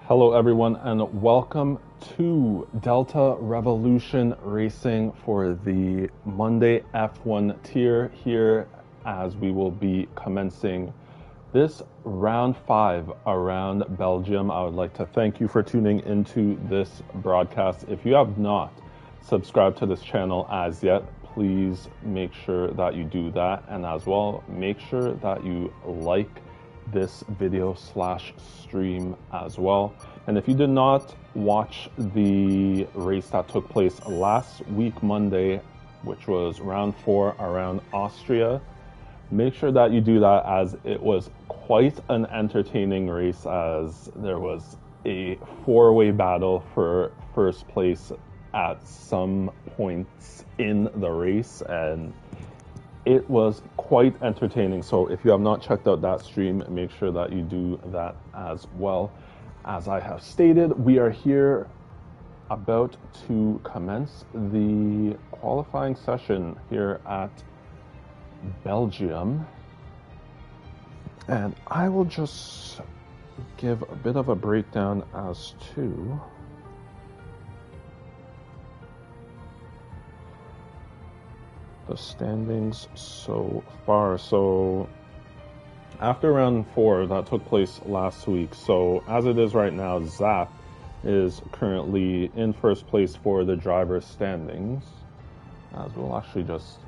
Hello everyone and welcome to Delta Revolution Racing for the Monday F1 tier here as we will be commencing this round 5 around Belgium. I would like to thank you for tuning into this broadcast. If you have not subscribed to this channel as yet, please make sure that you do that, and as well make sure that you like this video / stream as well. And if you did not watch the race that took place last week Monday, which was round 4 around Austria, make sure that you do that, as it was quite an entertaining race, as there was a 4-way battle for first place at some points in the race, and it was quite entertaining. So if you have not checked out that stream, make sure that you do that as well. As I have stated, we are here about to commence the qualifying session here at Belgium. And I will just give a bit of a breakdown as to the standings so far. So after round 4 that took place last week, so as it is right now, Zap is currently in first place for the driver's standings. As we'll actually just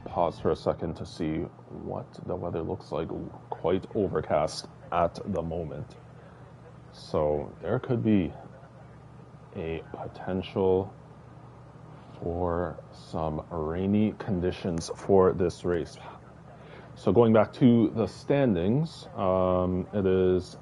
pause for a second to see what the weather looks like. Quite overcast at the moment, so there could be a potential for some rainy conditions for this race. So going back to the standings, it is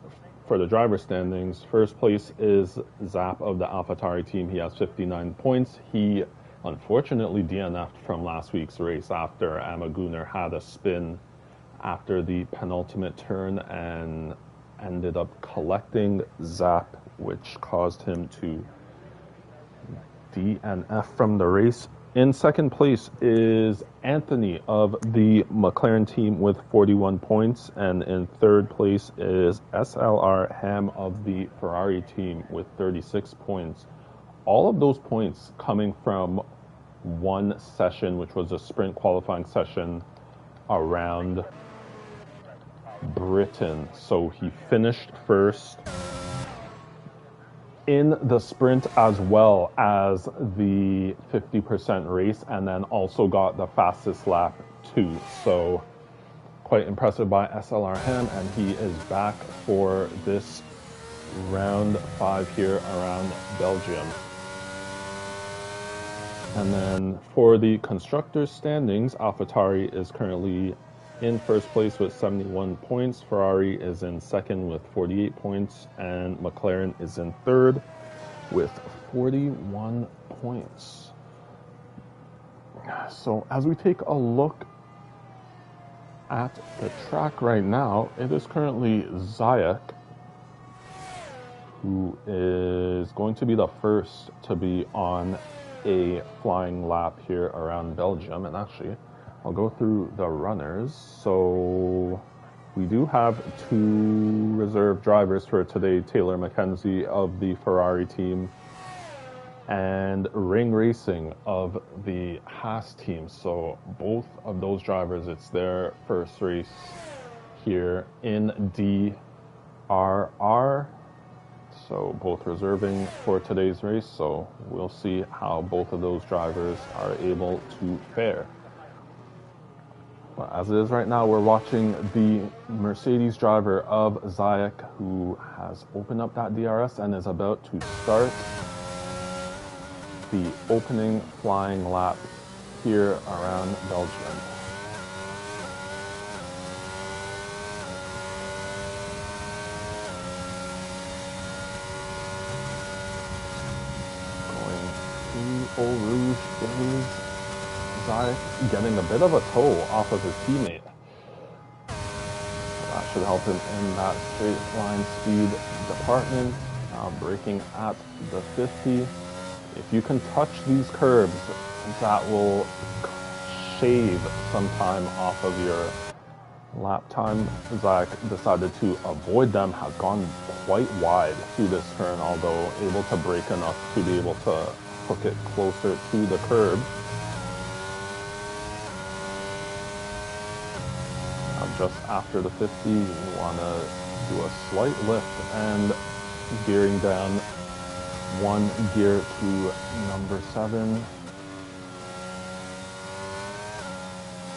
for the driver standings. First place is Zap of the AlphaTauri team. He has 59 points. He unfortunately DNF'd from last week's race after Amaguner had a spin after the penultimate turn and ended up collecting Zap, which caused him to DNF from the race. In second place is Anthony of the McLaren team with 41 points, and in third place is SLR Ham of the Ferrari team with 36 points. All of those points coming from one session, which was a sprint qualifying session around Britain. So he finished first in the sprint as well as the 50% race, and then also got the fastest lap too. So quite impressive by SLR Ham, and he is back for this round 5 here around Belgium. And then for the constructors standings, AlphaTauri is currently in first place with 71 points. Ferrari is in second with 48 points, and McLaren is in third with 41 points. So as we take a look at the track right now, it is currently Zayek who is going to be the first to be on a flying lap here around Belgium. And actually, I'll go through the runners. So we do have 2 reserve drivers for today, Taylor Mackenzie of the Ferrari team and Ring Racing of the Haas team. So both of those drivers, it's their first race here in DRR. So both reserving for today's race. So we'll see how both of those drivers are able to fare. But as it is right now, we're watching the Mercedes driver of Zayek, who has opened up that DRS and is about to start the opening flying lap here around Belgium. Eau Rouge is Zayek getting a bit of a tow off of his teammate. That should help him in that straight line speed department. Now braking at the 50. If you can touch these curbs, that will shave some time off of your lap time. Zayek decided to avoid them, has gone quite wide to this turn, although able to brake enough to be able to hook it closer to the curb. Just after the 50, you want to do a slight lift and gearing down one gear to number 7.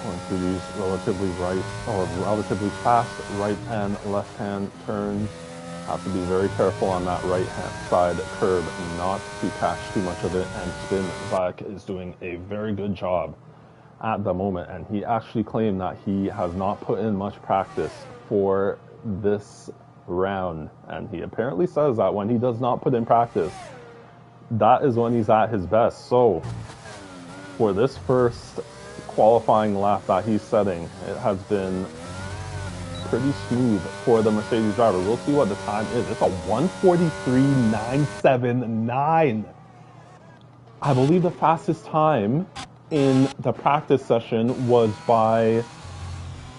Going through these relatively fast right and left hand turns. Have to be very careful on that right hand side curb not to catch too much of it and spin. Zach is doing a very good job at the moment, and he actually claimed that he has not put in much practice for this round, and he apparently says that when he does not put in practice, that is when he's at his best. So for this first qualifying lap that he's setting, it has been pretty smooth for the Mercedes driver. We'll see what the time is. It's a 1:43.979. I believe the fastest time in the practice session was by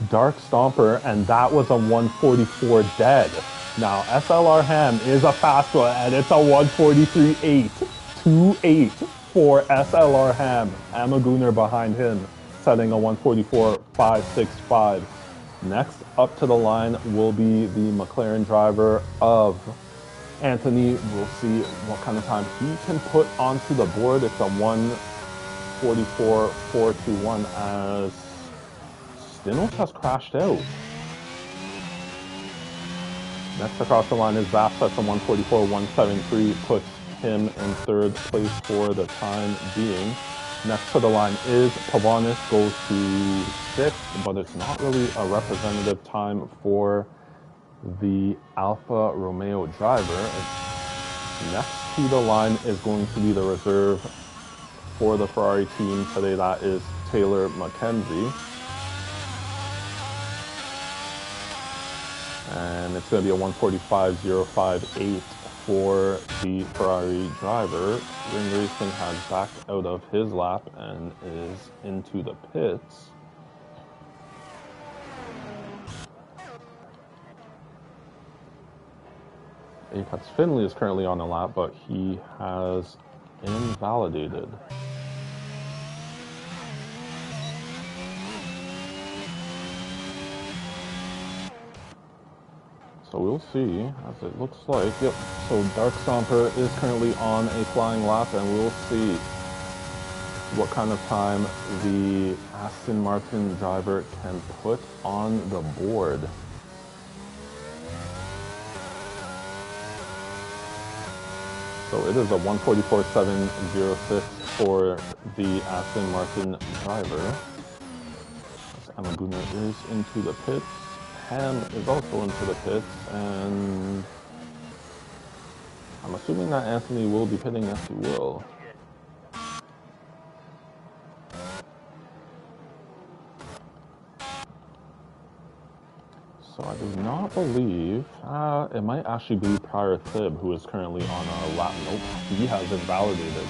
Dark Stomper, and that was a 1:44 dead. Now, SLR Ham is a fast one, and it's a 1:43.828 for SLR Ham. Amaguner behind him, setting a 1:44.565. Next up to the line will be the McLaren driver of Anthony. We'll see what kind of time he can put onto the board. It's a 1:44.421 as Stinos has crashed out. Next across the line is Zaps at 1:44.173, puts him in third place for the time being. Next to the line is Pavonis, goes to 6th, but it's not really a representative time for the Alfa Romeo driver. Next to the line is going to be the reserve for the Ferrari team today. That is Taylor McKenzie. And it's going to be a 1:45.058 for the Ferrari driver. Ring Racing has backed out of his lap and is into the pits. Apex Finley is currently on the lap, but he has invalidated. So we'll see, as it looks like. Yep, so Dark Stomper is currently on a flying lap, and we'll see what kind of time the Aston Martin driver can put on the board. So it is a 1:44.706 for the Aston Martin driver. Amaguner is into the pits. Ham is also into the pits, and I'm assuming that Anthony will be pitting. Yes, he will. So I do not believe, it might actually be Prior Thib who is currently on a lap. Nope, he has invalidated.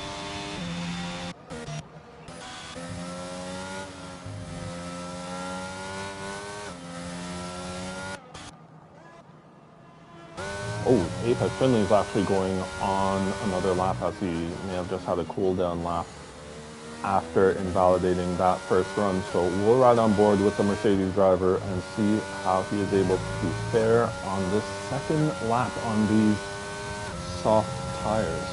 Oh, Apex Finley is actually going on another lap, as he may have just had a cool down lap after invalidating that first run. So we'll ride on board with the Mercedes driver and see how he is able to fare on this second lap on these soft tires.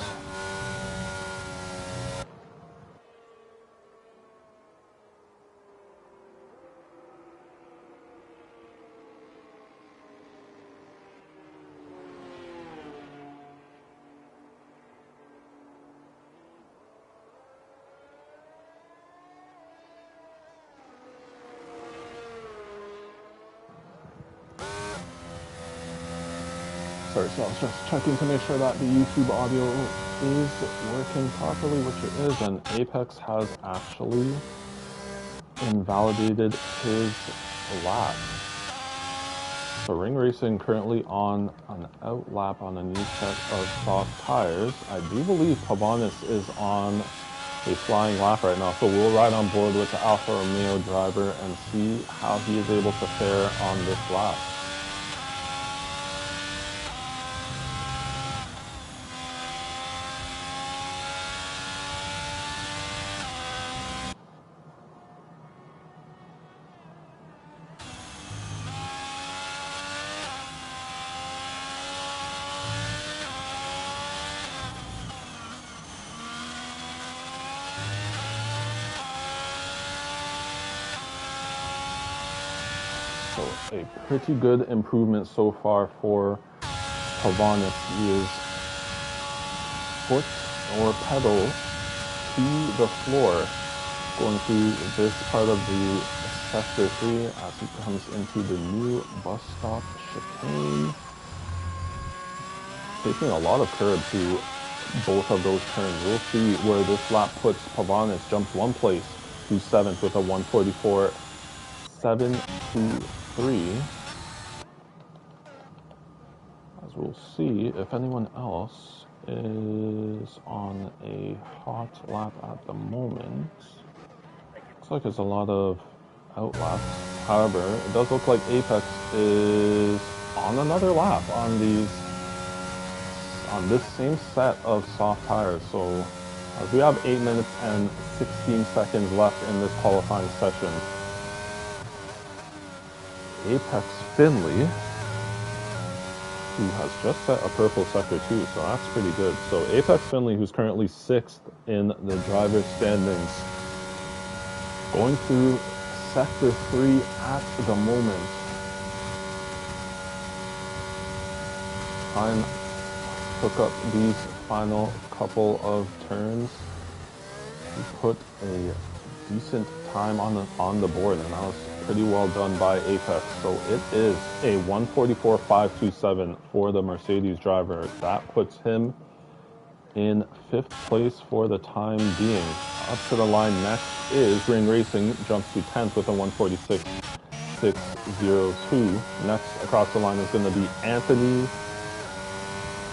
Sorry, so I was just checking to make sure that the YouTube audio is working properly, which it is, and Apex has actually invalidated his lap. So Ring Racing currently on an out lap on a new set of soft tires. I do believe Pavonis is on a flying lap right now, so we'll ride on board with the Alfa Romeo driver and see how he is able to fare on this lap. a pretty good improvement so far for Pavanis. He is foot or pedal to the floor, going through this part of the sector 3 as he comes into the new bus stop chicane. Taking a lot of curb to both of those turns. We'll see where this lap puts Pavanis. Jumps one place to 7th with a 1:44.723. As we'll see if anyone else is on a hot lap at the moment. Looks like there's a lot of out laps. However, it does look like Apex is on another lap on this same set of soft tires. So as we have 8 minutes and 16 seconds left in this qualifying session, Apex Finley, who has just set a purple sector 2, so that's pretty good. So Apex Finley, who's currently 6th in the driver's standings, going through sector 3 at the moment. Trying to hook up these final couple of turns. He put a decent time on the board, and that was pretty well done by Apex. So it is a 1:44.527 for the Mercedes driver. That puts him in 5th place for the time being. Up to the line next is Ring Racing, jumps to 10th with a 1:46.602. Next across the line is going to be Anthony,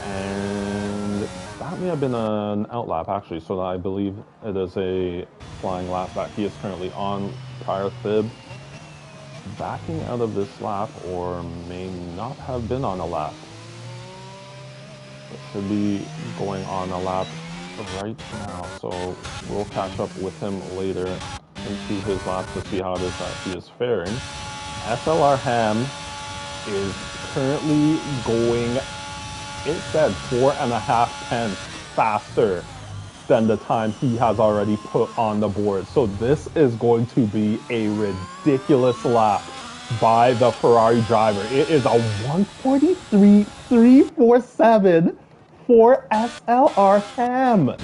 and that may have been an outlap actually, so I believe it is a flying lap that he is currently on. Prior fib backing out of this lap, or may not have been on a lap. It should be going on a lap right now, so we'll catch up with him later into his lap to see how it is that he is faring. SLR Ham is currently going, it said 4.5 tenths faster than the time he has already put on the board. So this is going to be a ridiculous lap by the Ferrari driver. It is a 1:43.347 for SLR Ham.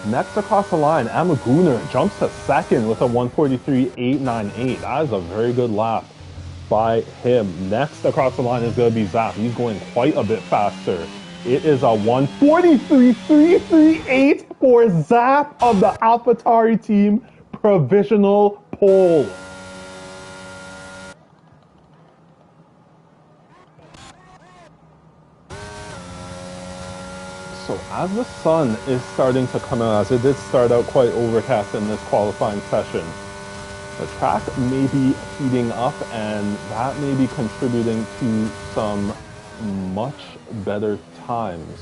Next across the line, Amaguner jumps to 2nd with a 1:43.898. That is a very good lap by him. Next across the line is going to be Zap. He's going quite a bit faster. It is a 1:43.338 for Zap of the AlphaTauri team, provisional pole. So as the sun is starting to come out, as it did start out quite overcast in this qualifying session, the track may be heating up, and that may be contributing to some much better times.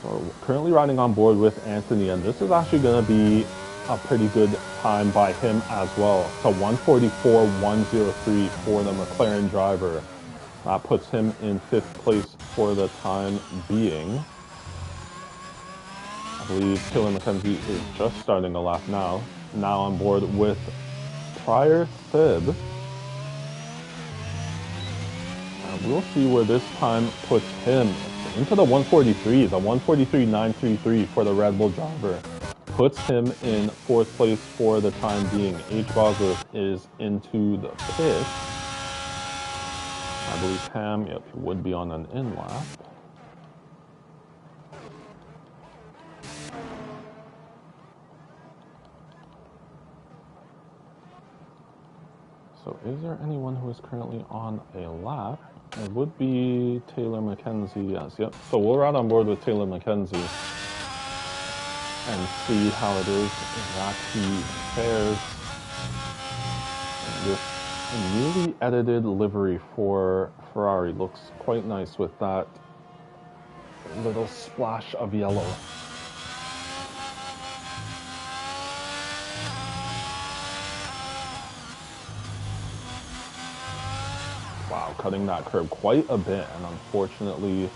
So currently riding on board with Anthony, and this is actually going to be a pretty good time by him as well. It's a 1:44.103 for the McLaren driver. That puts him in 5th place for the time being. I believe Taylor McKenzie is just starting a lap now. Now on board with prior fib. And we'll see where this time puts him into the 1:43. The 1:43.933 for the Red Bull driver puts him in 4th place for the time being. H. Bosworth is into the pit. I believe Ham, yep, he would be on an in lap. So is there anyone who is currently on a lap? It would be Taylor McKenzie, yes, yep. So we'll ride on board with Taylor McKenzie and see how it is that he fares. This newly edited livery for Ferrari looks quite nice with that little splash of yellow. Wow, cutting that curb quite a bit, and unfortunately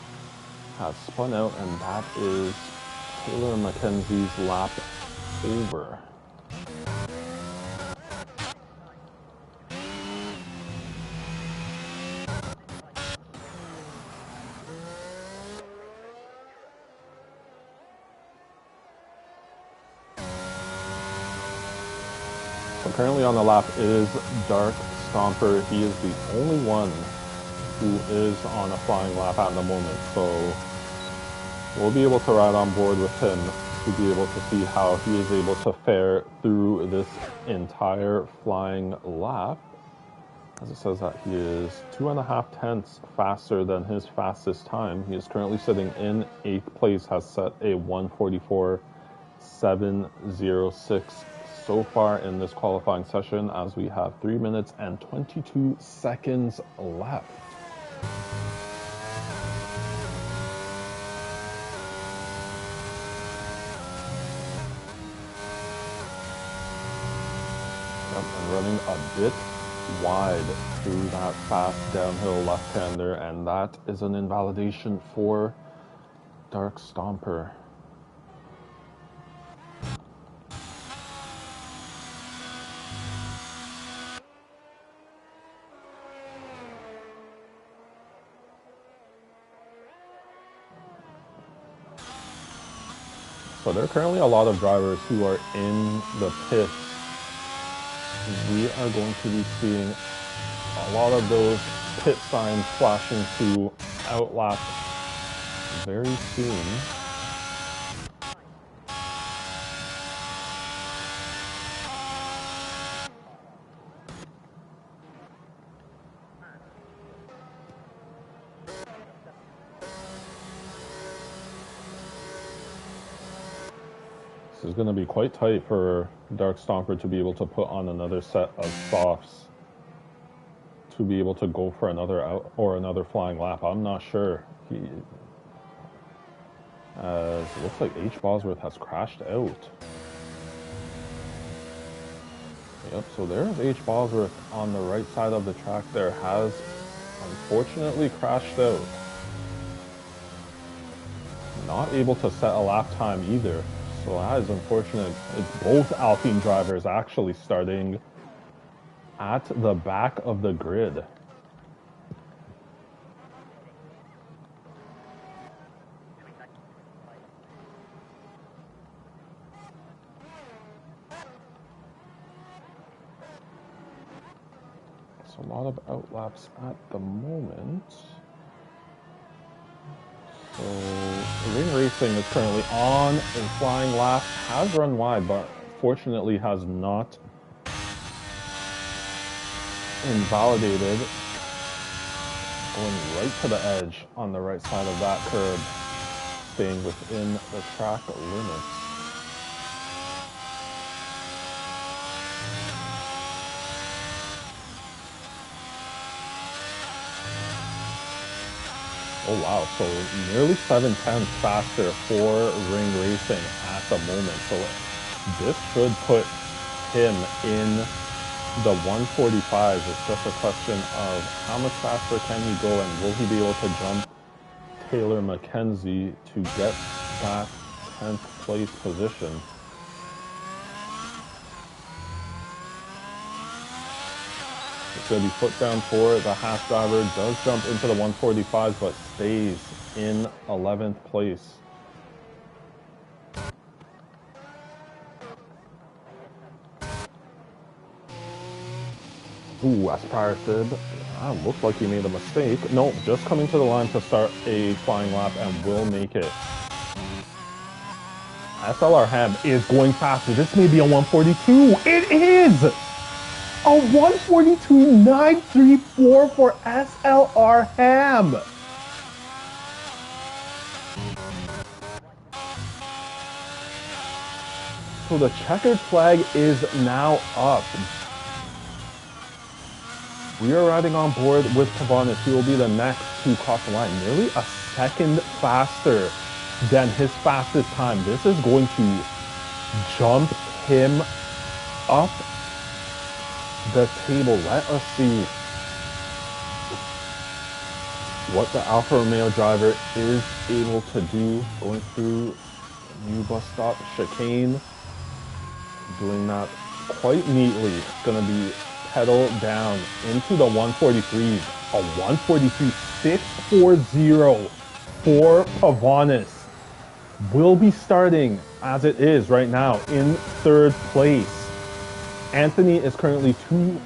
has spun out, and that is Taylor McKenzie's lap over. So currently on the lap is Dark Stomper. He is the only one who is on a flying lap at the moment. So we'll be able to ride on board with him to be able to see how he is able to fare through this entire flying lap. As it says that he is 2.5 tenths faster than his fastest time. He is currently sitting in 8th place, has set a 1:44.706 so far in this qualifying session, as we have 3 minutes and 22 seconds left. And running a bit wide through that fast downhill left-hander, and that is an invalidation for Dark Stomper. So there are currently a lot of drivers who are in the pits. We are going to be seeing a lot of those pit signs flashing to outlap very soon. This is going to be quite tight for Dark Stomper to be able to put on another set of softs to be able to go for another out or another flying lap. I'm not sure. It looks like H. Bosworth has crashed out. Yep, so there's H. Bosworth on the right side of the track there, has unfortunately crashed out. Not able to set a lap time either. So that is unfortunate. It's both Alpine drivers actually starting at the back of the grid. So a lot of outlaps at the moment. So Ring Racing is currently on a flying lap, has run wide, but fortunately has not invalidated. Going right to the edge on the right side of that curb, staying within the track limits. Oh wow, so nearly 7 tenths faster for Ring Racing at the moment. So this should put him in the 145. It's just a question of how much faster can he go, and will he be able to jump Taylor McKenzie to get that 10th place position. It's going to be foot down for the Haas driver. Does jump into the 145s, but stays in 11th place. Ooh, Aspire Thib. Looks like he made a mistake. No, just coming to the line to start a flying lap and will make it. SLR Ham is going faster. This may be a 142. It is! A 142.934 for SLR Ham. So the checkered flag is now up. We are riding on board with Tavares. He will be the next to cross the line. Nearly a second faster than his fastest time. This is going to jump him up the table. Let us see what the Alfa Romeo driver is able to do going through new bus stop chicane. doing that quite neatly. It's going to be pedal down into the 143s. A 143.640 for Pavonis. Will be starting as it is right now in third place. Anthony is currently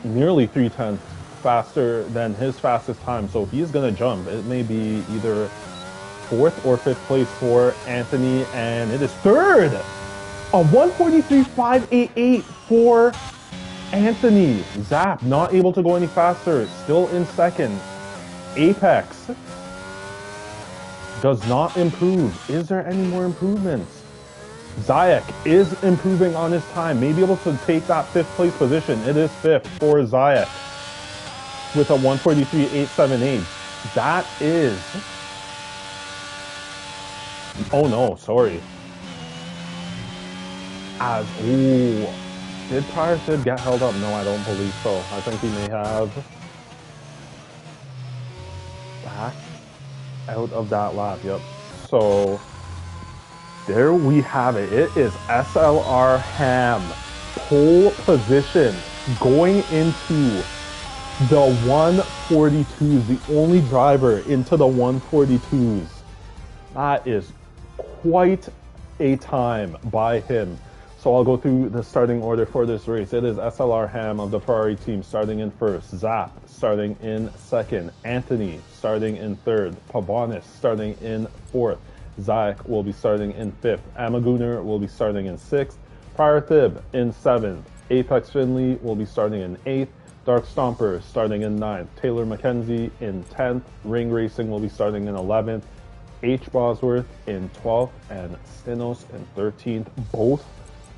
nearly 3/10 faster than his fastest time, so he's going to jump. It may be either fourth or fifth place for Anthony, and it is third. A 143.588 for Anthony. Zap not able to go any faster, still in second. Apex does not improve. Is there any more improvements? Zayek is improving on his time, may be able to take that fifth place position. It is fifth for Zayek with a 143.878. That is... Oh no, sorry. Did Prior Sid get held up? No, I don't believe so. I think he may have backed out of that lap. Yep. So there we have it. It is SLR Ham pole position going into the 142s. The only driver into the 142s. That is quite a time by him. So I'll go through the starting order for this race. It is SLR Ham of the Ferrari team starting in first, Zap starting in second, Anthony starting in third, Pavonis starting in fourth, Zayek will be starting in fifth, Amaguner will be starting in sixth, Prior Thib in seventh, Apex Finley will be starting in eighth, Dark Stomper starting in ninth, Taylor McKenzie in 10th, Ring Racing will be starting in 11th, H. Bosworth in 12th, and Stinos in 13th, both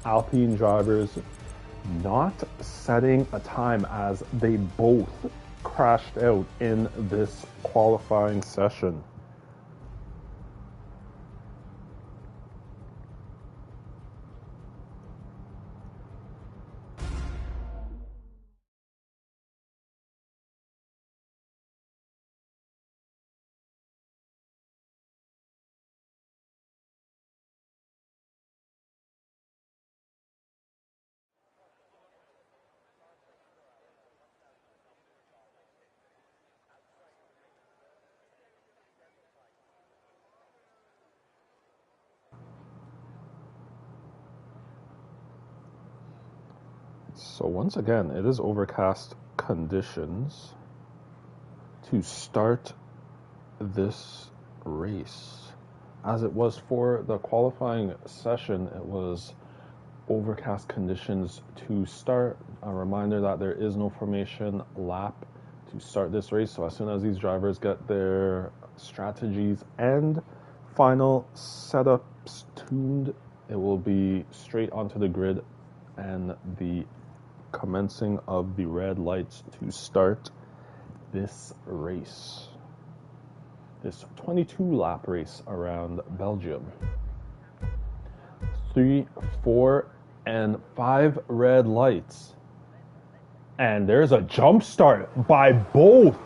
Alpine drivers not setting a time as they both crashed out in this qualifying session. So once again, it is overcast conditions to start this race. As it was for the qualifying session, it was overcast conditions to start. A reminder that there is no formation lap to start this race. So as soon as these drivers get their strategies and final setups tuned, it will be straight onto the grid and the commencing of the red lights to start this race. This 22-lap race around Belgium. 3, 4, and 5 red lights. And there's a jump start by both.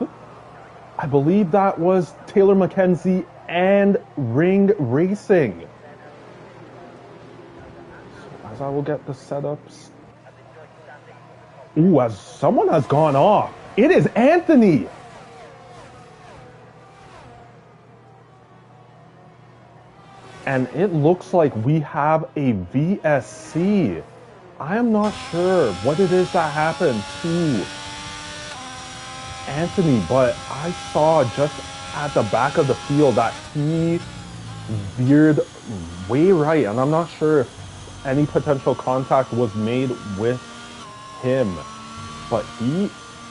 I believe that was Taylor McKenzie and Ring Racing. So as I will get the setups. Ooh, as someone has gone off. It is Anthony. And it looks like we have a VSC. I am not sure what it is that happened to Anthony, but I saw just at the back of the field that he veered way right, and I'm not sure if any potential contact was made with him, but he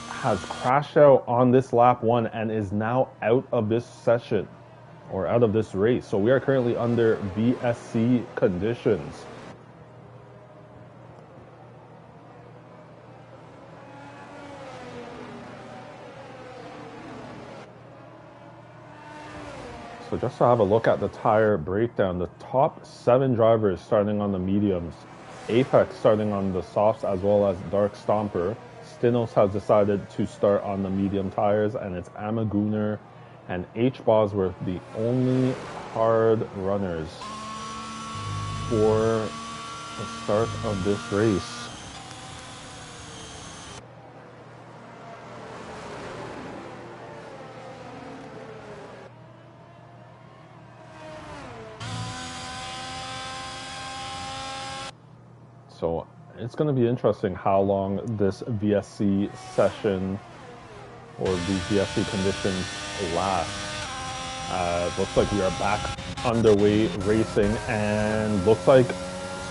has crashed out on this lap 1 and is now out of this session or out of this race. So we are currently under VSC conditions. So just to have a look at the tire breakdown, the top 7 drivers starting on the mediums, Apex starting on the softs, as well as Dark Stomper. Stinos has decided to start on the medium tires, and it's Amaguner and H. Bosworth, the only hard runners for the start of this race. So it's going to be interesting how long this VSC session or these VSC conditions last. Looks like we are back underway racing, and looks like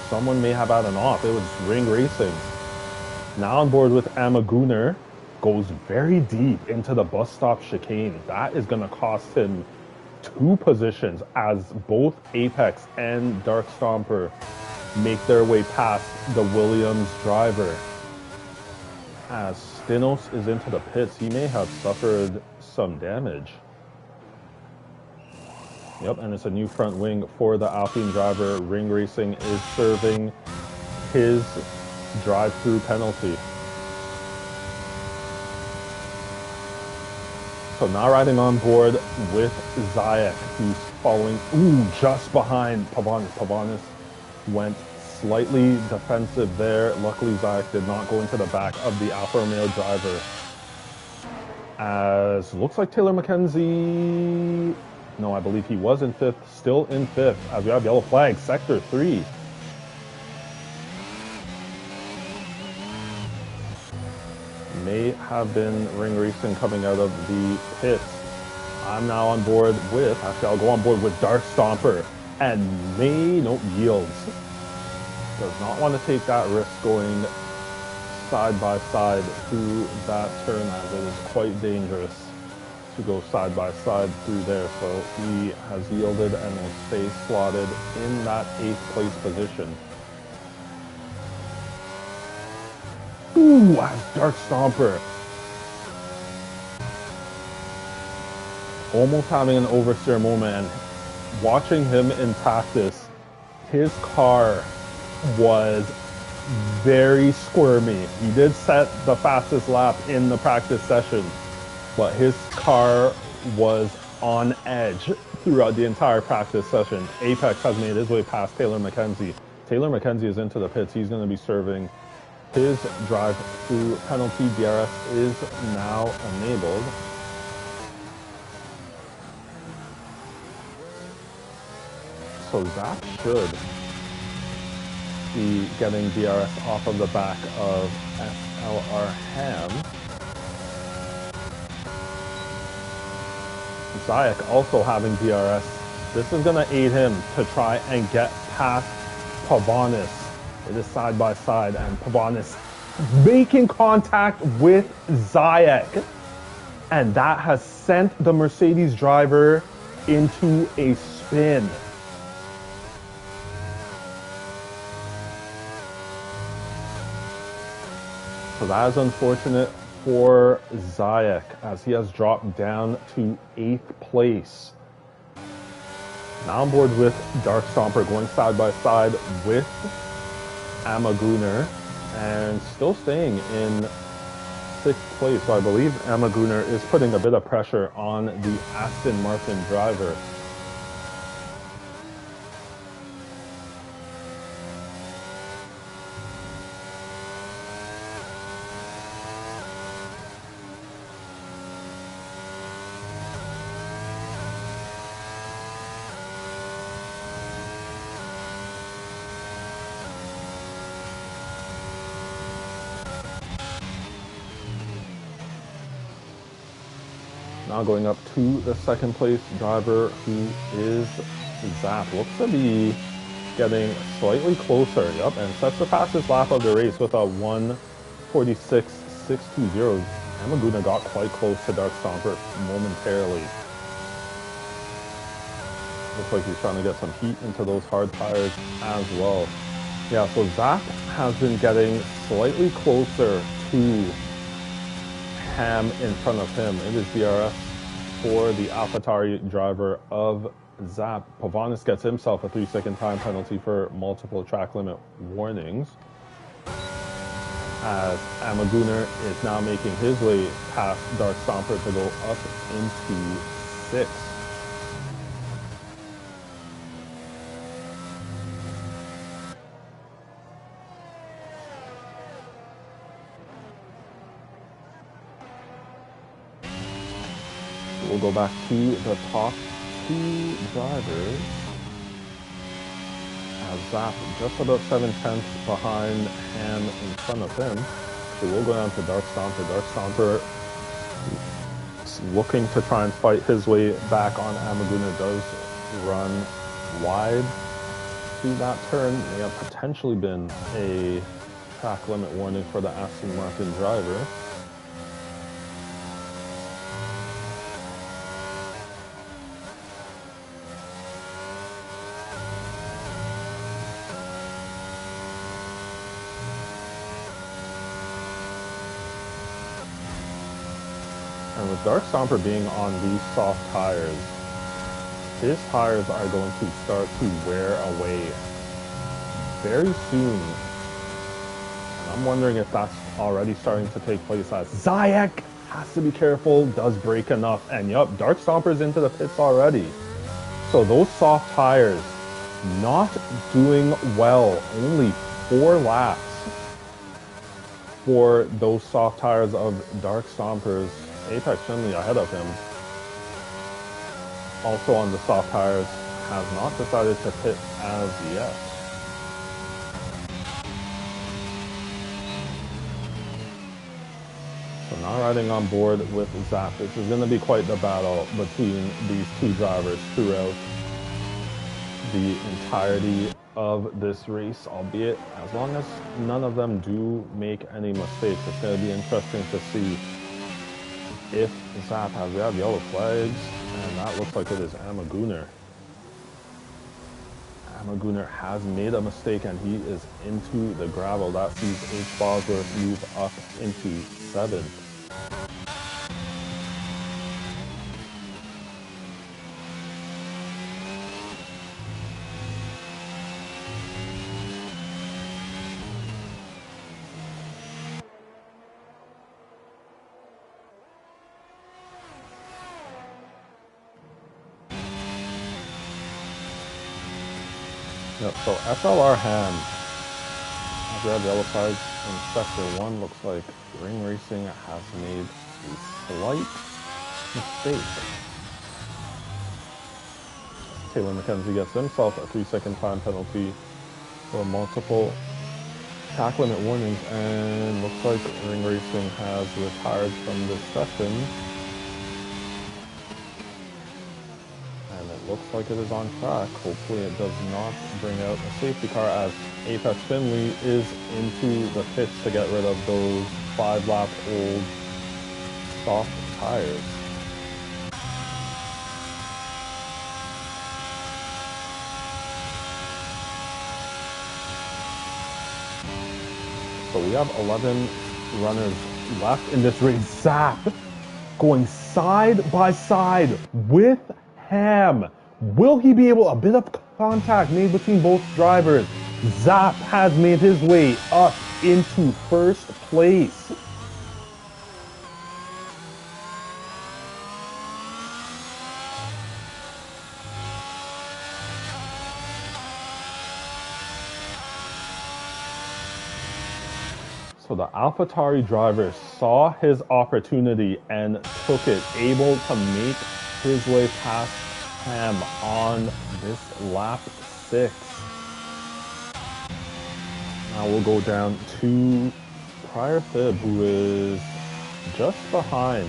someone may have had an off. It was Ring Racing. Now on board with Amaguner, goes very deep into the bus stop chicane. That is going to cost him 2 positions as both Apex and Dark Stomper make their way past the Williams driver. As Stinos is into the pits, he may have suffered some damage. Yep, and it's a new front wing for the Alpine driver. Ring Racing is serving his drive-through penalty. So now riding on board with Zayek, who's following, just behind Pavanis. Pavanis went slightly defensive there. Luckily, Zayek did not go into the back of the Alfa Romeo driver. As looks like Taylor McKenzie, no, I believe he was in 5th, still in 5th, as we have yellow flag, sector 3. May have been Ring Racing coming out of the pits. I'm now on board with, actually I'll go on board with Dark Stomper, and yields. Does not want to take that risk going side by side through that turn, as it is quite dangerous to go side by side through there. So he has yielded and will stay slotted in that 8th place position. As Dark Stomper almost having an oversteer moment, and watching him in practice, his car was very squirmy. He did set the fastest lap in the practice session, but his car was on edge throughout the entire practice session. Apex has made his way past Taylor McKenzie. Taylor McKenzie is into the pits. He's going to be serving his drive-through penalty. DRS is now enabled. So Zach should be getting DRS off of the back of SLR Ham. Zayek also having DRS. This is going to aid him to try and get past Pavanis. It is side by side, and Pavanis making contact with Zayek. And that has sent the Mercedes driver into a spin. So that is unfortunate for Zayek, as he has dropped down to 8th place. Now on board with Dark Stomper, going side by side with Amaguner, and still staying in 6th place. So I believe Amaguner is putting a bit of pressure on the Aston Martin driver. Now going up to the 2nd place driver, who is Zap. Looks to be getting slightly closer, and sets the fastest lap of the race with a 1:46.620. Amaguna got quite close to Dark Stomper momentarily. Looks like he's trying to get some heat into those hard tires as well. Yeah, so Zap has been getting slightly closer to Ham in front of him. It is DRS for the AlphaTauri driver of Zap. Pavanis gets himself a 3-second time penalty for multiple track limit warnings, as Amaguner is now making his way past Dark Stomper to go up into 6th. We'll go back to the top two drivers. Zap just about 7/10 behind Ham in front of him. So we'll go down to Dark Stomper. Dark Stomper is looking to try and fight his way back on Amaguna. Does run wide to that turn. May have potentially been a track limit warning for the Aston Martin driver. And with Dark Stomper being on these soft tires, his tires are going to start to wear away very soon. And I'm wondering if that's already starting to take place as Zayek has to be careful, does brake enough, and yup, Dark Stomper's into the pits already. So those soft tires not doing well, only 4 laps for those soft tires of Dark Stompers. Apex Finley ahead of him, also on the soft tires, has not decided to pit as yet. So now riding on board with Zap. This is going to be quite the battle between these two drivers throughout the entirety of this race, albeit as long as none of them do make any mistakes. It's going to be interesting to see if Zap has, we have yellow flags, and that looks like it is Amaguna. Amaguna has made a mistake and he is into the gravel. That sees H. Bosworth move up into 7th. Yep, so SLR Ham, as we have yellow flags in Sector 1, looks like Ring Racing has made a slight mistake. Taylor McKenzie gets himself a 3-second time penalty for multiple track limit warnings, and looks like Ring Racing has retired from this session. Looks like it is on track. Hopefully it does not bring out a safety car, as Apex Finley is into the pits to get rid of those 5-lap-old soft tires. So we have 11 runners left in this race. Zap going side by side with Ham. Will he be able, a bit of contact made between both drivers. Zap has made his way up into first place. So the AlphaTauri driver saw his opportunity and took it, able to make his way past Ham on this lap 6. Now we'll go down to Prior Fib, who is just behind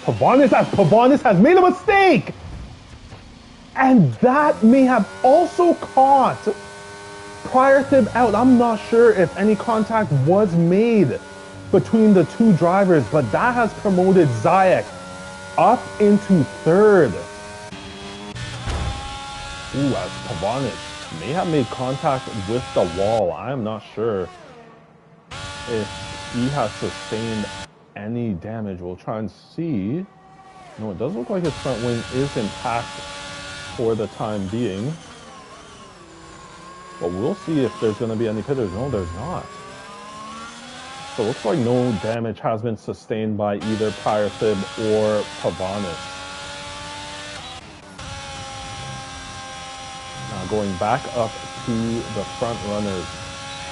Pavonis, as Pavonis has made a mistake! And that may have also caught Prior Fib out. I'm not sure if any contact was made between the two drivers, but that has promoted Zayek up into 3rd. Ooh, as Pavonis may have made contact with the wall. I am not sure if he has sustained any damage. We'll try and see. No, it does look like his front wing is intact for the time being. But we'll see if there's going to be any pitters. No, there's not. So it looks like no damage has been sustained by either Prior Fib or Pavonis. Now going back up to the front runners,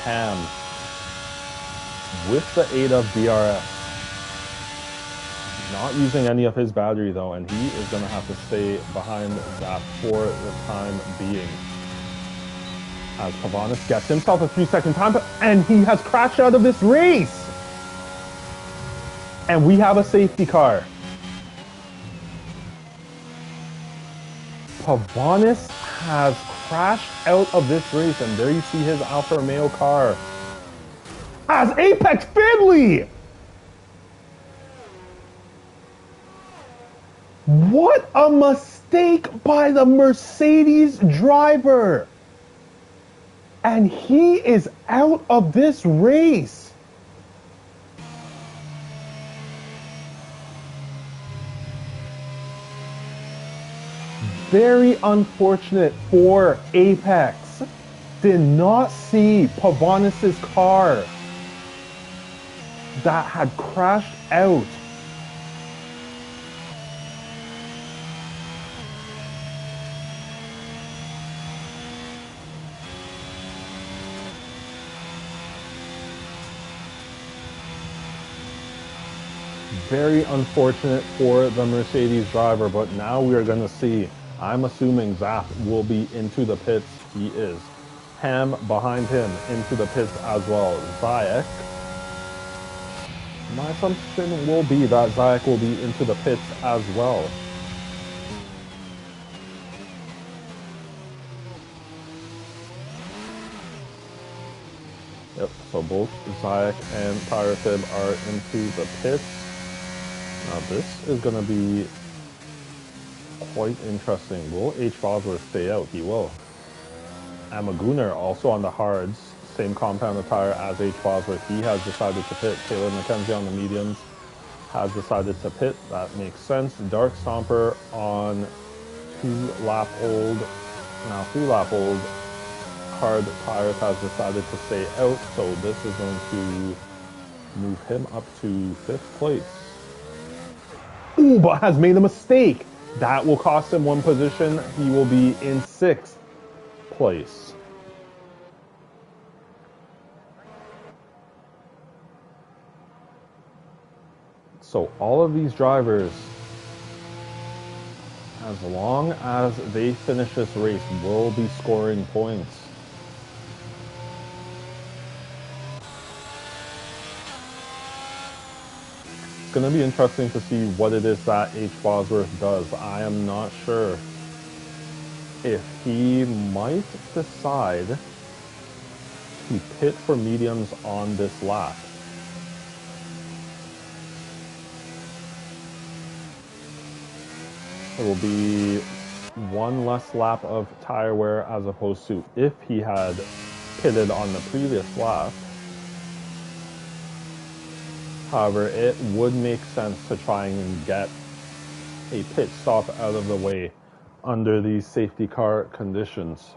Ham, with the aid of DRS, Not using any of his battery though, and he is going to have to stay behind Zap for the time being. As Pavanis gets himself a 3-second time, and he has crashed out of this race. And we have a safety car. Pavanis has crashed out of this race, and there you see his Alfa Romeo car. As Apex Finley! What a mistake by the Mercedes driver! And he is out of this race. Very unfortunate for Apex. Did not see Pavanis' car that had crashed out. Very unfortunate for the Mercedes driver, but now we are going to see. I'm assuming Zap will be into the pits. He is. Ham behind him into the pits as well. Zayek. My assumption will be that Zayek will be into the pits as well. Yep, so both Zayek and Tyrefib are into the pits. Now this is going to be quite interesting. Will H. Bosworth stay out? He will. Amaguner also on the hards. Same compound of tire as H. Bosworth. He has decided to pit. Taylor McKenzie on the mediums has decided to pit. That makes sense. Dark Stomper on 2-lap-old, now 3-lap-old hard tires has decided to stay out. So this is going to move him up to 5th place. Ooh, but has made a mistake. That will cost him 1 position. He will be in 6th place. So all of these drivers, as long as they finish this race, will be scoring points. It's going to be interesting to see what it is that H. Bosworth does. I am not sure if he might decide to pit for mediums on this lap. It will be 1 less lap of tire wear as opposed to if he had pitted on the previous lap. However, it would make sense to try and get a pit stop out of the way under these safety car conditions.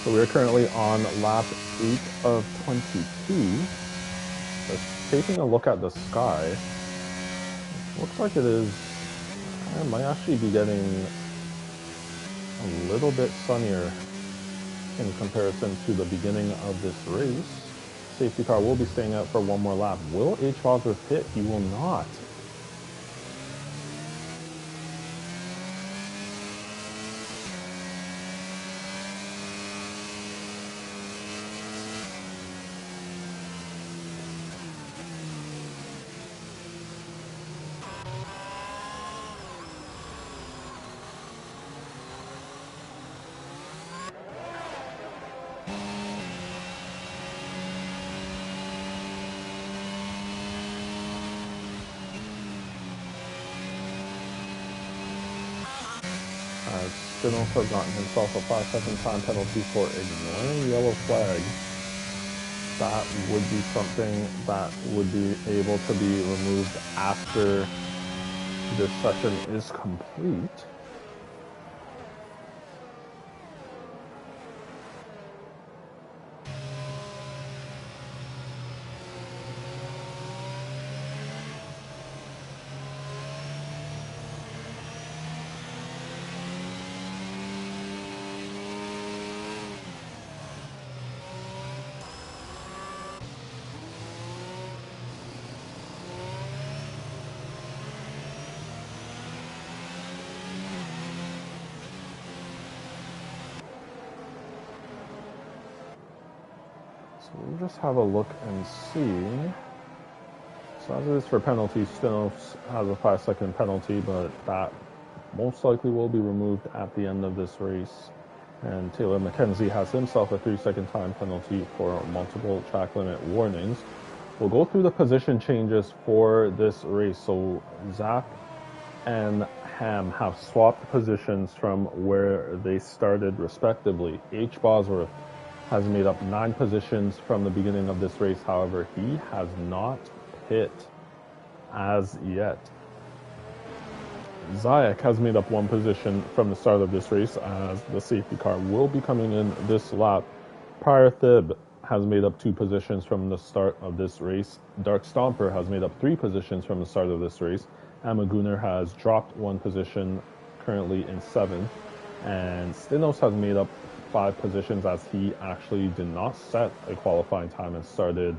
So we're currently on lap 8 of 22. Just taking a look at the sky. Looks like it is, I might actually be getting a little bit sunnier in comparison to the beginning of this race. Safety car will be staying out for 1 more lap. Will H. Bosworth pit? He will not. Stinos has gotten himself a 5-second time penalty for ignoring yellow flag. that would be something that would be able to be removed after this session is complete. So we'll just have a look and see. So as it is for penalties, Stenos has a 5-second penalty, but that most likely will be removed at the end of this race. And Taylor McKenzie has himself a 3-second time penalty for multiple track limit warnings. We'll go through the position changes for this race. So Zach and Ham have swapped positions from where they started respectively. H. Bosworth has made up 9 positions from the beginning of this race. However, he has not pit as yet. Zayek has made up 1 position from the start of this race, as the safety car will be coming in this lap. Prior Thib has made up 2 positions from the start of this race. Dark Stomper has made up 3 positions from the start of this race. Amaguner has dropped 1 position, currently in 7th. And Stenos has made up 5 positions, as he actually did not set a qualifying time and started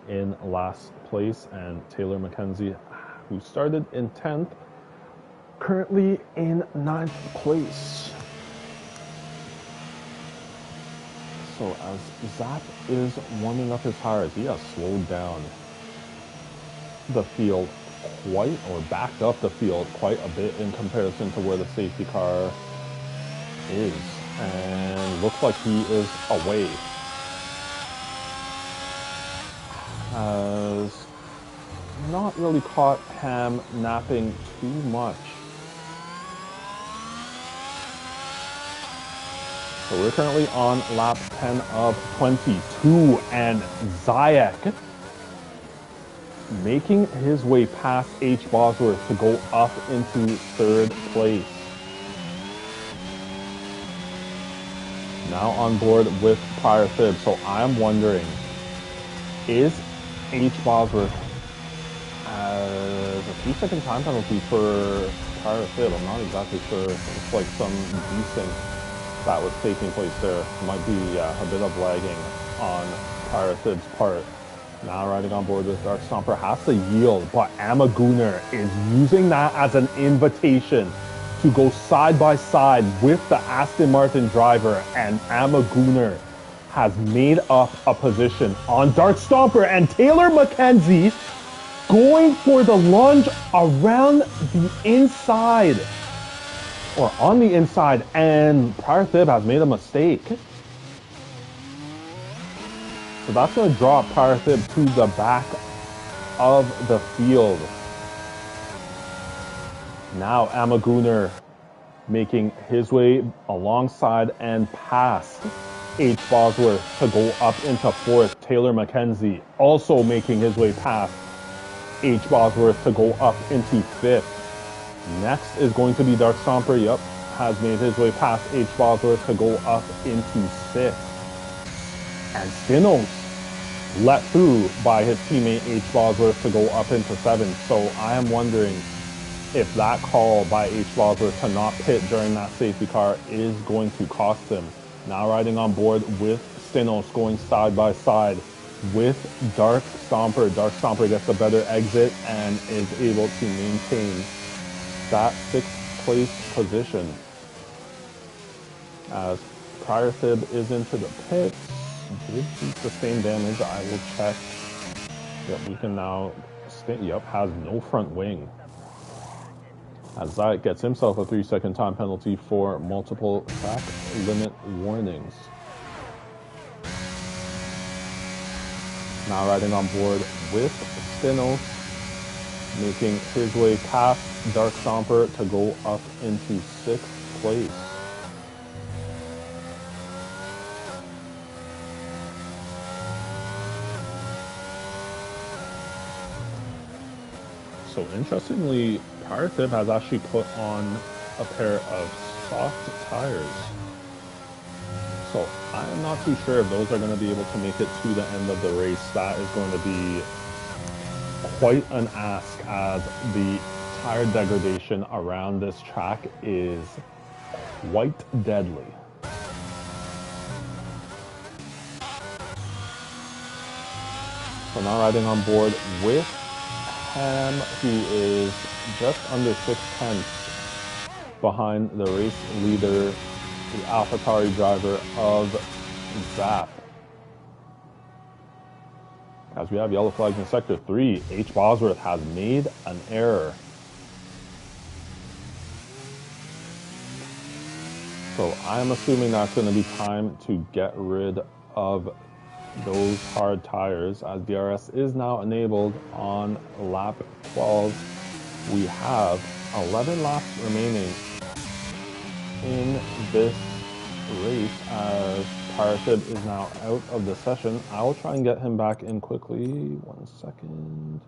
in last place. And Taylor McKenzie, who started in 10th, currently in 9th place. So as Zap is warming up his tires, he has slowed down the field backed up the field quite a bit in comparison to where the safety car is. And looks like he is away. Has not really caught Ham napping too much. So we're currently on lap 10 of 22, and Zayek making his way past H. Bosworth to go up into 3rd place. Now on board with Prior Fib. So I'm wondering, is H. Bosworth as a 3-second time penalty for Prior Fib? I'm not exactly sure. It's like some decent that was taking place there. Might be a bit of lagging on Prior Fib's part. Now riding on board with Dark Stomper, has to yield, but Amaguner is using that as an invitation to go side by side with the Aston Martin driver, and Amaguner has made up a position on Dark Stomper, and Taylor McKenzie going for the lunge around the inside, or on the inside, and Prior Fib has made a mistake. So that's going to drop Prior Fib to the back of the field. Now Amaguner making his way alongside and past H. Bosworth to go up into 4th. Taylor McKenzie also making his way past H. Bosworth to go up into 5th. Next is going to be Dark Stomper. Yep, has made his way past H. Bosworth to go up into 6th. And Stenos let through by his teammate H. Bosworth to go up into 7th. So I am wondering if that call by H. Bosworth to not pit during that safety car is going to cost him. Now riding on board with Stenos, going side by side with Dark Stomper. Dark Stomper gets a better exit and is able to maintain that 6th place position. As Prior Fib is into the pits, did he sustain damage? I will check. Yep, we can now yep, has no front wing. As Zayek gets himself a 3-second time penalty for multiple track limit warnings. Now riding on board with Stenos, making his way past Dark Stomper to go up into 6th place. So interestingly, Parthib has actually put on a pair of soft tires. So I am not too sure if those are going to be able to make it to the end of the race. That is going to be quite an ask, as the tire degradation around this track is quite deadly. So now riding on board with Ham, who is just under 6 tenths behind the race leader, the AlphaTauri driver of Zap. As we have yellow flags in Sector 3, H. Bosworth has made an error. So I'm assuming that's going to be time to get rid of those hard tires, as DRS is now enabled on lap 12. We have 11 laps remaining in this race, as Parthib is now out of the session. I will try and get him back in quickly. 1 second.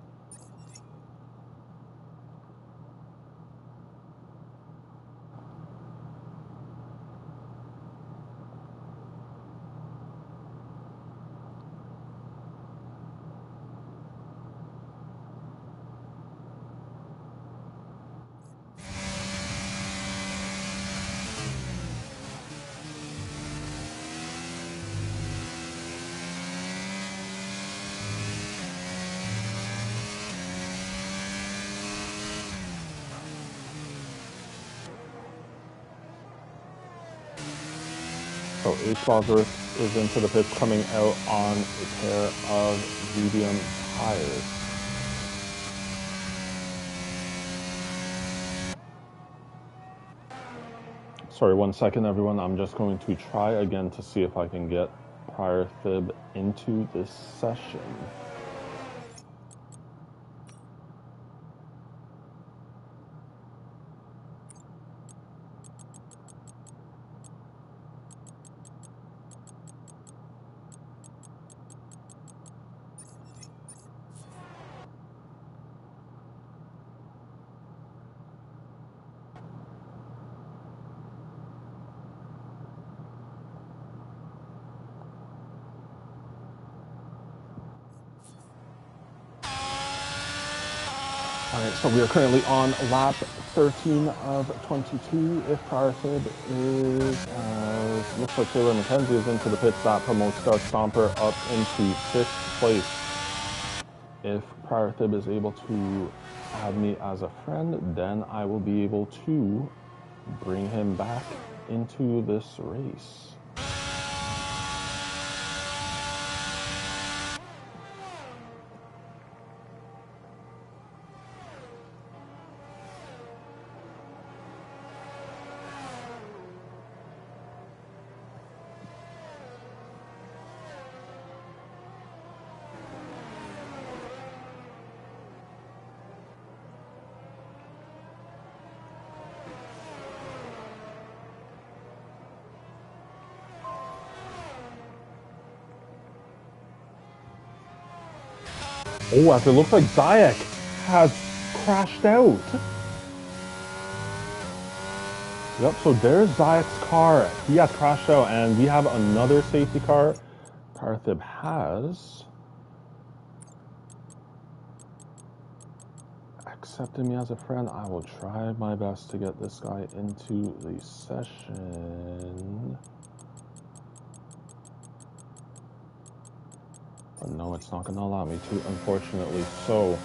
So H. Bosworth is into the pits, coming out on a pair of medium tires. Sorry, 1 second, everyone. I'm just going to try again to see if I can get Parthib into this session. Alright, so we are currently on lap 13 of 22. If Parthib is, looks like Taylor McKenzie is into the pits, that promotes Dark Stomper up into 5th place. If Parthib is able to add me as a friend, then I will be able to bring him back into this race. Oh, as it looks like Zayek has crashed out. Yep, so there's Zayek's car. He has crashed out, and we have another safety car Parthib has. Accepted me as a friend. I will try my best to get this guy into the session. But no, it's not going to allow me to, unfortunately. So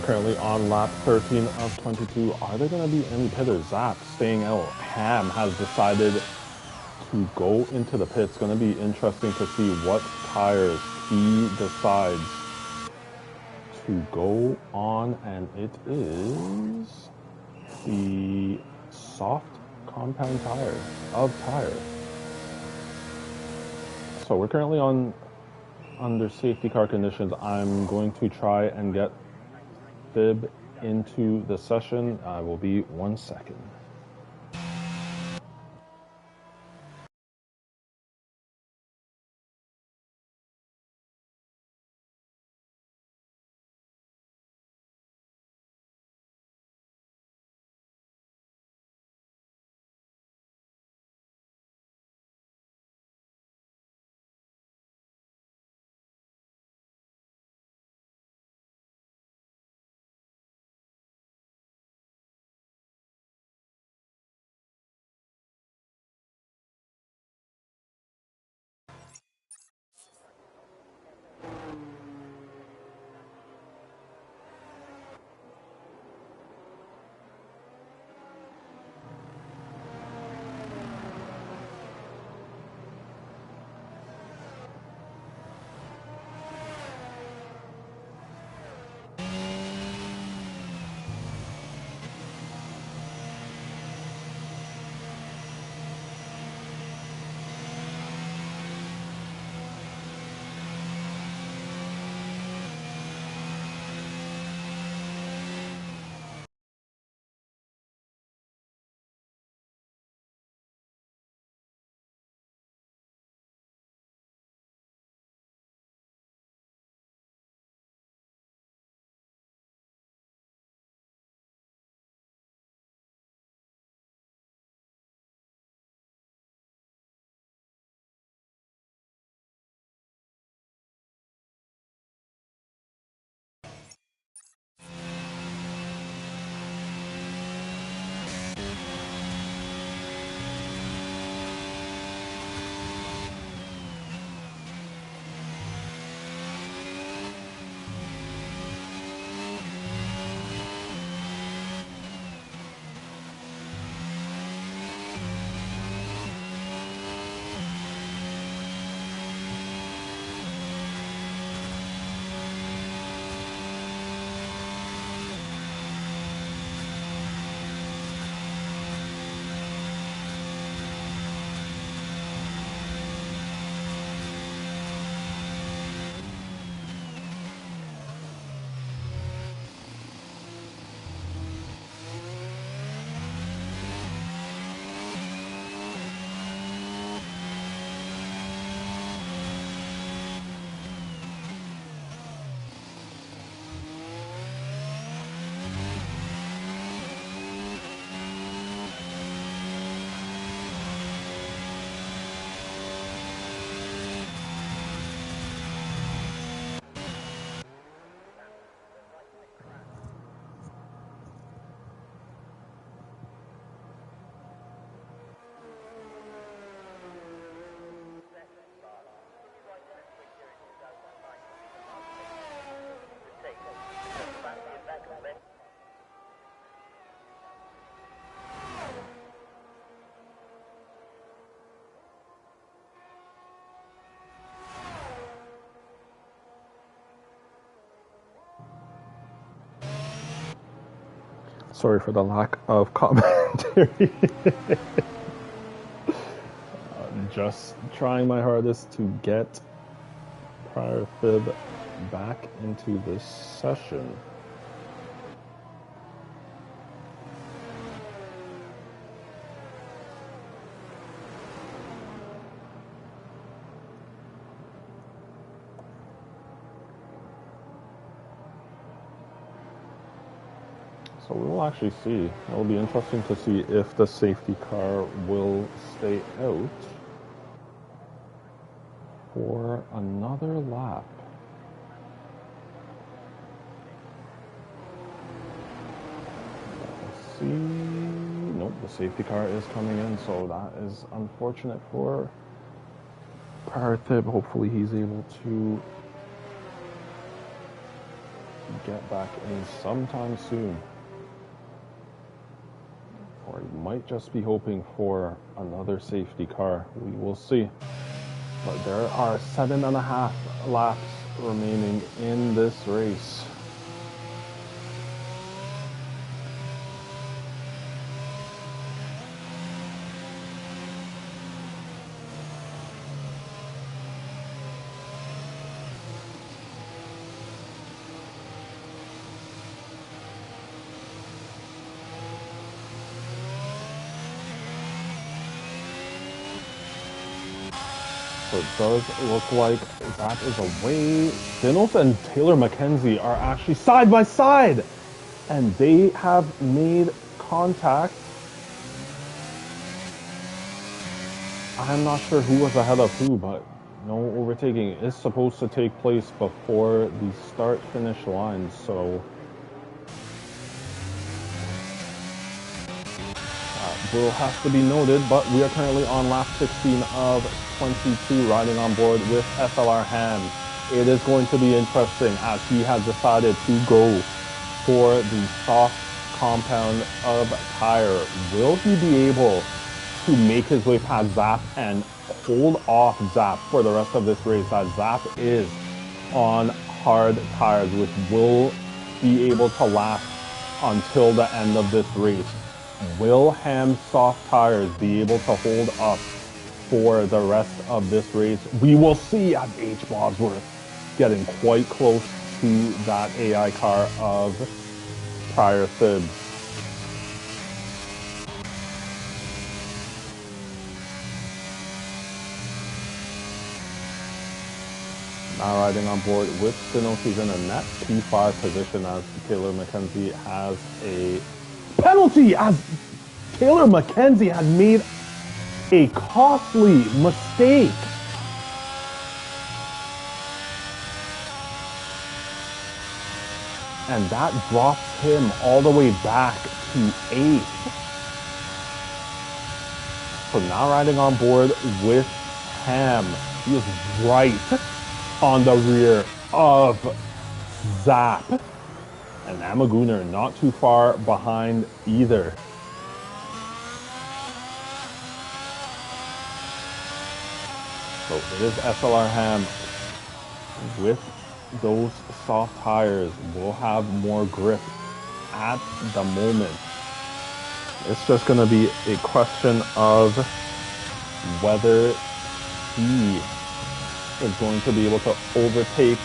currently on lap 13 of 22. Are there going to be any pitters? Zap staying out. Ham has decided to go into the pits. Going to be interesting to see what tires he decides to go on, and it is the soft compound tire of tire. So we're currently under safety car conditions. I'm going to try and get Fib into the session. I will be 1 second. Sorry for the lack of commentary. Just trying my hardest to get prior fib back into this session. So we will actually see. It will be interesting to see if the safety car will stay out for another lap. Let's see. Nope, the safety car is coming in, so that is unfortunate for Parthib. Hopefully he's able to get back in sometime soon. Or he might just be hoping for another safety car. We will see. But there are 7.5 laps remaining in this race. So it does look like that is away. Stinos and Taylor Mackenzie are actually side by side, and they have made contact. I'm not sure who was ahead of who, but no overtaking is supposed to take place before the start-finish line, so will have to be noted. But we are currently on lap 16 of 22, riding on board with SLR Ham. It is going to be interesting as he has decided to go for the soft compound of tire. Will he be able to make his way past Zap and hold off Zap for the rest of this race, as Zap is on hard tires, which will be able to last until the end of this race? Will Ham's soft tires be able to hold up for the rest of this race? We will see, as H. Bosworth getting quite close to that AI car of prior fibs. Now riding on board with Stinos, he's in a net P5 position as Taylor Mackenzie has a penalty, as Taylor Mackenzie has made a costly mistake. And that drops him all the way back to 8th. So now riding on board with Ham, he is right on the rear of Zap. And Amaguner not too far behind either. So it is SLR Ham with those soft tires. Will have more grip at the moment. It's just going to be a question of whether he is going to be able to overtake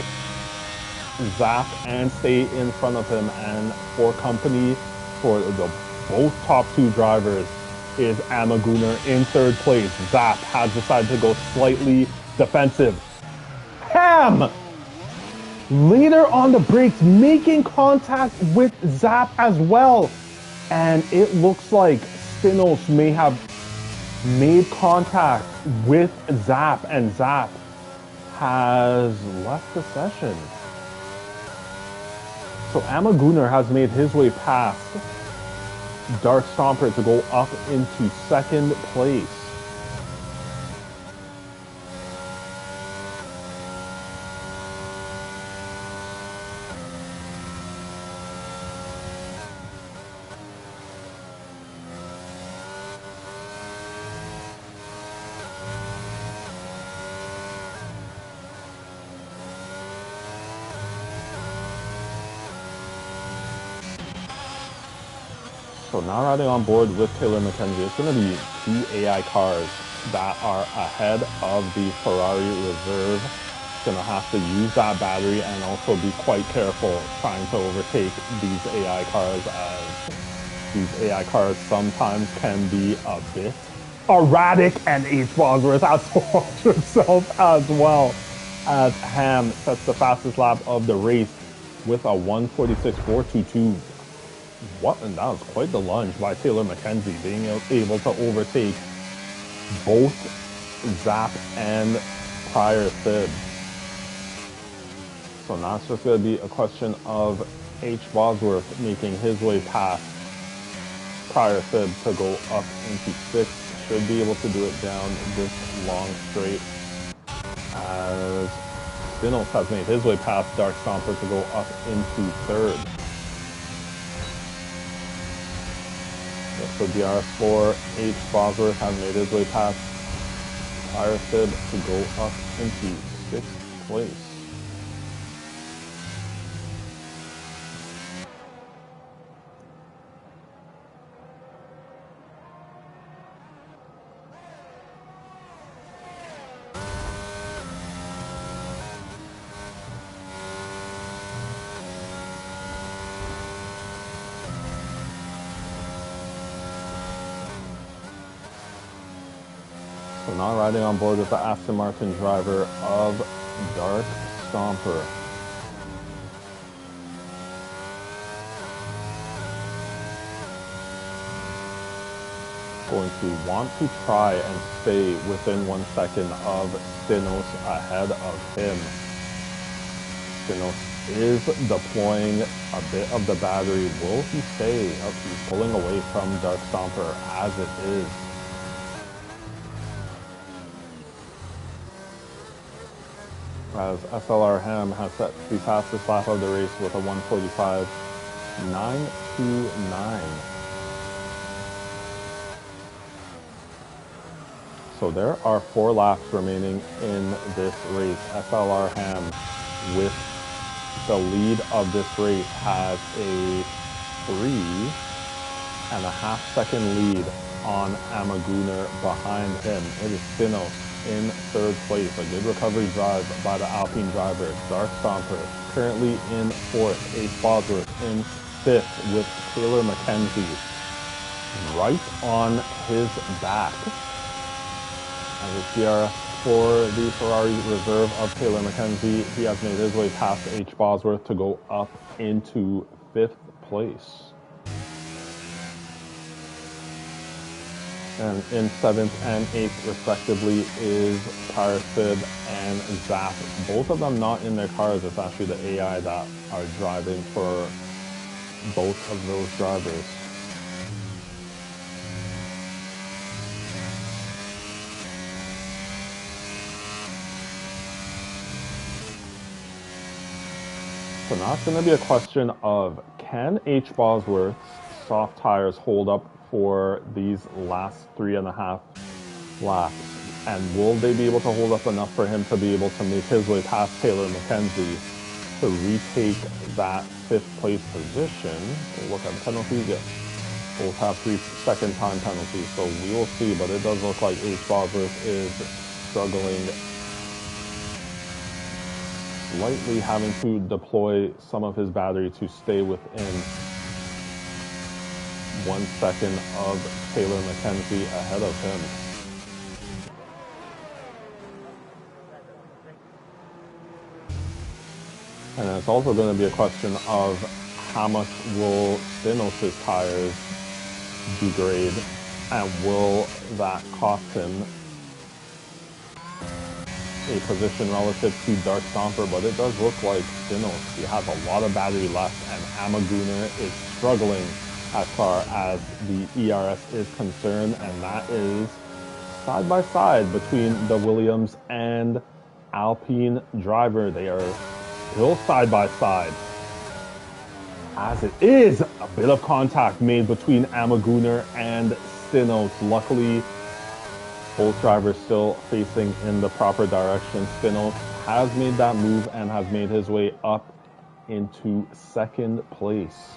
Zap and stay in front of him. And for company for the both top two drivers is Amaguner in third place. Zap has decided to go slightly defensive. Ham later on the brakes, making contact with Zap as well. And it looks like Stinos may have made contact with Zap, and Zap has left the session. So Amaguner has made his way past Dark Stomper to go up into second place. So now riding on board with Taylor Mackenzie, it's going to be two AI cars that are ahead of the Ferrari reserve. Going to have to use that battery and also be quite careful trying to overtake these AI cars, as these AI cars sometimes can be a bit erratic, and H. Bosworth has to watch himself as well, as Ham sets the fastest lap of the race with a 1:46.422. What? And that was quite the lunge by Taylor Mackenzie, being able to overtake both Zap and prior fib. So now it's just going to be a question of H. Bosworth making his way past prior fib to go up into 6th. Should be able to do it down this long straight, as Stinos has made his way past Dark Stomper to go up into 3rd. So DRS4, H. Bosworth has made his way past prior fib to go up into 6th place. So now riding on board with the Aston Martin driver of Dark Stomper. Going to want to try and stay within 1 second of Stinos ahead of him. Stinos is deploying a bit of the battery. Will he stay? Oh, he's pulling away from Dark Stomper as it is. As SLR Ham has set the fastest lap of the race with a 1:45.929. So there are 4 laps remaining in this race. SLR Ham, with the lead of this race, has a 3.5 second lead on Amaguner behind him. It is Stinos in 3rd place. A good recovery drive by the Alpine driver. Dark Stomper currently in 4th. Ace Bosworth in 5th with Taylor McKenzie right on his back. And it's DRS for the Ferrari reserve of Taylor McKenzie. He has made his way past H. Bosworth to go up into 5th place. And in 7th and 8th, respectively, is Parafid and Zap. Both of them not in their cars. It's actually the AI that are driving for both of those drivers. So now it's going to be a question of, can H. Bosworth's soft tires hold up for these last 3.5 laps? And will they be able to hold up enough for him to be able to make his way past Taylor McKenzie to retake that 5th place position? We'll look at the penalties. Yes, both have 3-second time penalties, so we will see. But it does look like H. Bosworth is struggling, slightly having to deploy some of his battery to stay within 1 second of Taylor McKenzie ahead of him. And it's also going to be a question of how much will Stinos' tires degrade, and will that cost him a position relative to Dark Stomper. But it does look like Stinos, he has a lot of battery left, and Amaguner is struggling as far as the ERS is concerned, and that is side by side between the Williams and Alpine driver. They are still side by side, as it is a bit of contact made between Amaguner and Stinos. Luckily, both drivers still facing in the proper direction. Stinos has made that move and has made his way up into 2nd place.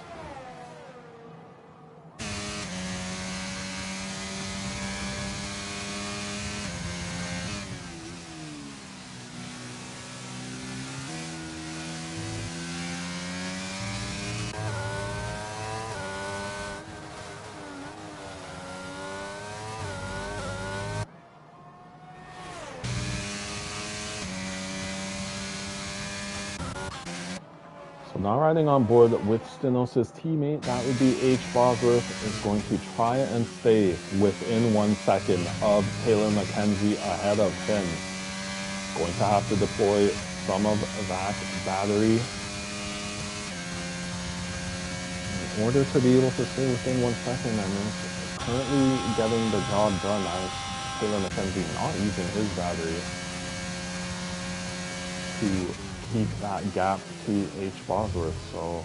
So now riding on board with Stinos' teammate, that would be H. Bosworth, is going to try and stay within 1 second of Taylor McKenzie ahead of him. Going to have to deploy some of that battery in order to be able to stay within 1 second, and it's currently getting the job done as Taylor McKenzie not using his battery to keep that gap to H. Bosworth. So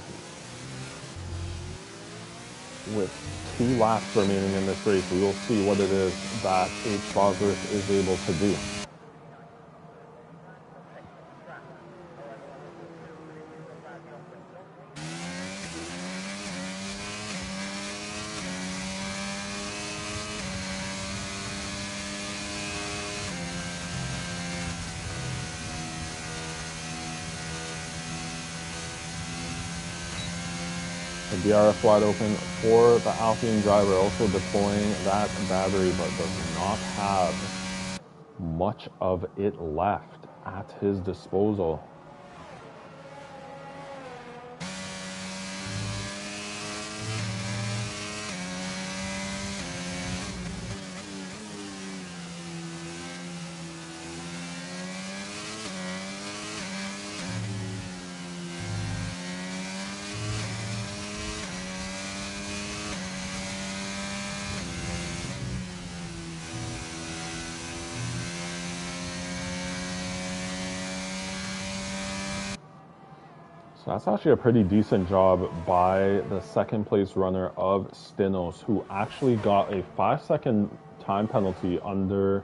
with 2 laps remaining in this race, we will see what it is that H. Bosworth is able to do. The DRS wide open for the Alpine driver, also deploying that battery, but does not have much of it left at his disposal. So that's actually a pretty decent job by the second place runner of Stinos, who actually got a 5-second time penalty under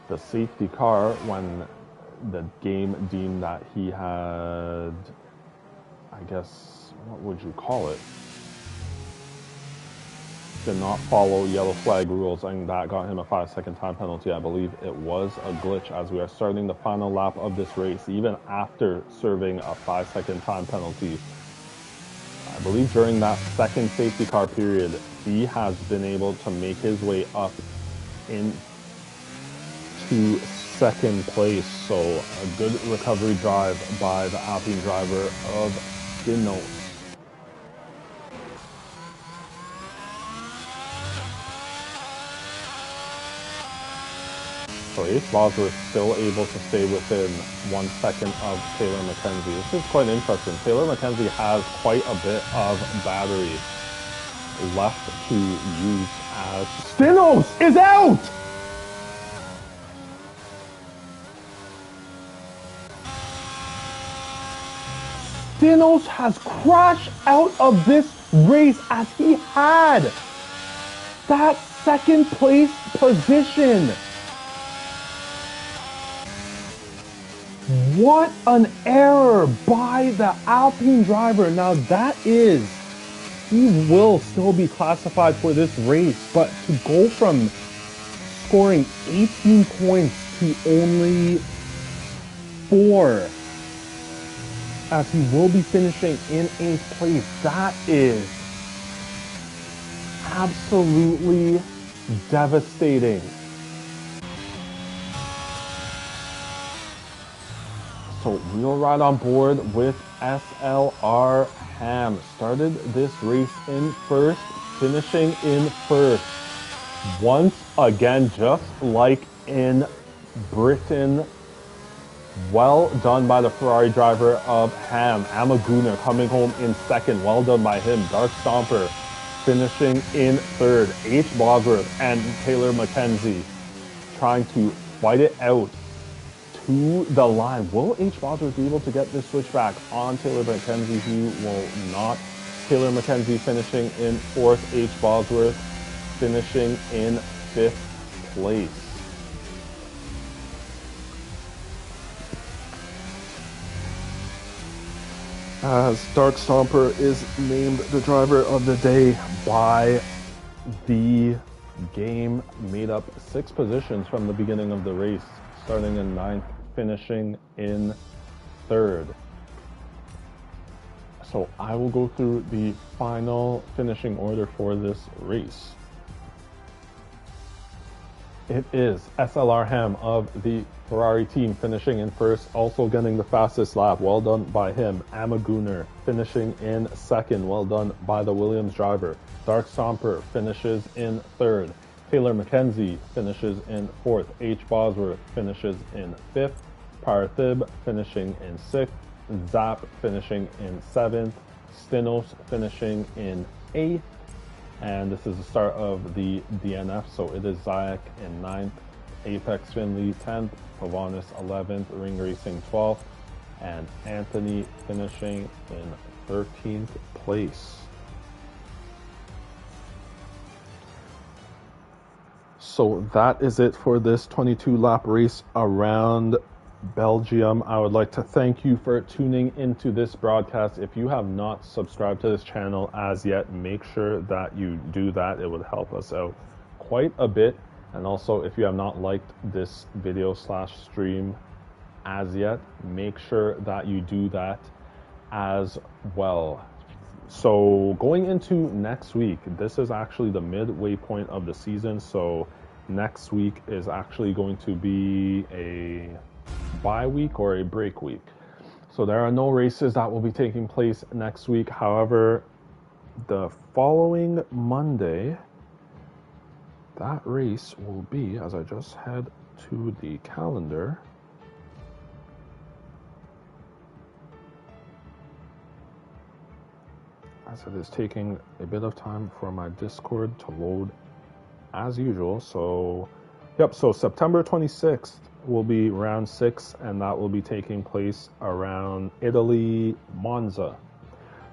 the safety car when the game deemed that he had, I guess, what would you call it? Did not follow yellow flag rules, and that got him a 5-second time penalty. I believe it was a glitch as we are starting the final lap of this race, even after serving a 5-second time penalty. I believe during that second safety car period, he has been able to make his way up into second place. So a good recovery drive by the Alpine driver of Stinos. So Ace Bosworth still able to stay within 1 second of Taylor McKenzie. This is quite interesting. Taylor McKenzie has quite a bit of battery left to use as Stinos is out! Stinos has crashed out of this race as he had that second place position. What an error by the Alpine driver. Now that is, he will still be classified for this race, but to go from scoring 18 points to only 4, as he will be finishing in 8th place, that is absolutely devastating. So we'll ride on board with SLR Ham. Started this race in first, finishing in first. Once again, just like in Britain, well done by the Ferrari driver of Ham. Amaguner coming home in second. Well done by him. Dark Stomper finishing in third. H. Bosworth and Taylor McKenzie trying to fight it out to the line. Will H. Bosworth be able to get this switchback on Taylor McKenzie? He will not. Taylor McKenzie finishing in fourth. H. Bosworth finishing in 5th place. As Dark Stomper is named the driver of the day by the game, made up 6 positions from the beginning of the race, starting in 9th, finishing in 3rd. So I will go through the final finishing order for this race. It is SLR Ham of the Ferrari team finishing in first, also getting the fastest lap. Well done by him. Amaguner finishing in second. Well done by the Williams driver. Dark Stomper finishes in third. Taylor McKenzie finishes in fourth. H. Bosworth finishes in fifth. Parthib finishing in sixth. Zap finishing in seventh. Stinos finishing in eighth. And this is the start of the DNF, so it is Zayak in 9th, Apex Finley 10th, Pavonis 11th, Ring Racing 12th, and Anthony finishing in 13th place. So that is it for this 22-lap race around Belgium. I would like to thank you for tuning into this broadcast. If you have not subscribed to this channel as yet, make sure that you do that. It would help us out quite a bit. And also, if you have not liked this video / stream as yet, make sure that you do that as well. So going into next week, this is actually the midway point of the season. So next week is actually going to be a bye week or a break week. So there are no races that will be taking place next week. However, the following Monday, that race will be, as I just head to the calendar, as it is taking a bit of time for my Discord to load as usual. So, yep, so September 26th will be round 6, and that will be taking place around Italy, Monza.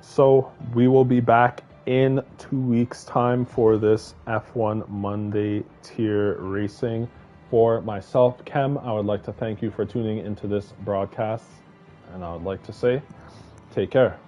So we will be back in 2 weeks' time for this F1 Monday tier racing. For myself, Kem, I would like to thank you for tuning into this broadcast, and I would like to say, take care.